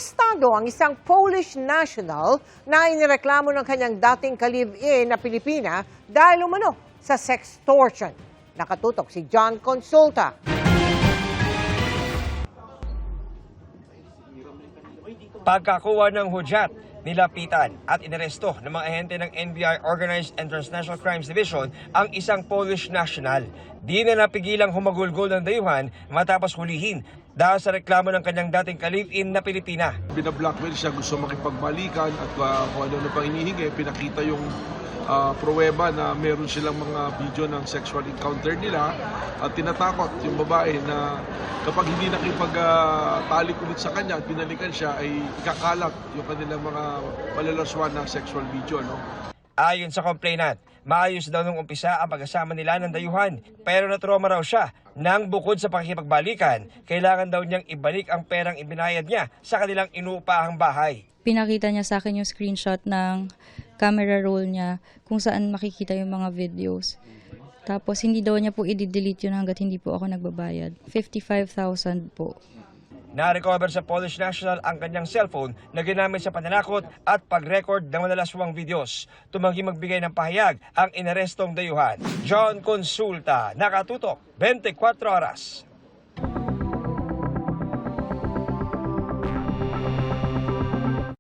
Arestado ang isang Polish national na inireklamo ng kanyang dating ka-live-in na Pilipina dahil umano sa sextortion. Nakatutok si John Consulta. Pagkakuha ng hudyat, nilapitan at inaresto ng mga ahente ng NBI Organized and Transnational Crimes Division ang isang Polish national. Di na napigilang humagulgol ng dayuhan matapos hulihin dahil sa reklamo ng kanyang dating ka-live-in na Pilipina. Binablockmail siya, gusto makipagbalikan at kung ano pang hinihingi, pinakita yung pruweba na meron silang mga video ng sexual encounter nila at tinatakot yung babae na kapag hindi nakipagtalik ulit sa kanya at binalikan siya ay ikakalat yung kanilang mga malalaswan na sexual video. No? Ayon sa complainant, maayos daw nung umpisa ang pagkasama nila ng dayuhan pero natroma raw siya nang bukod sa pakikipagbalikan, kailangan daw niyang ibalik ang perang ibinayad niya sa kanilang inuupahang bahay. Pinakita niya sa akin yung screenshot ng camera roll niya kung saan makikita yung mga videos. Tapos hindi daw niya po i-delete yun hanggat hindi po ako nagbabayad. 55,000 po. Na-recover sa Polish national ang kanyang cellphone na ginamit sa pananakot at pag-record ng malalaswang videos. Tumanggi magbigay ng pahayag ang inarestong dayuhan. John Consulta, nakatutok, 24 oras.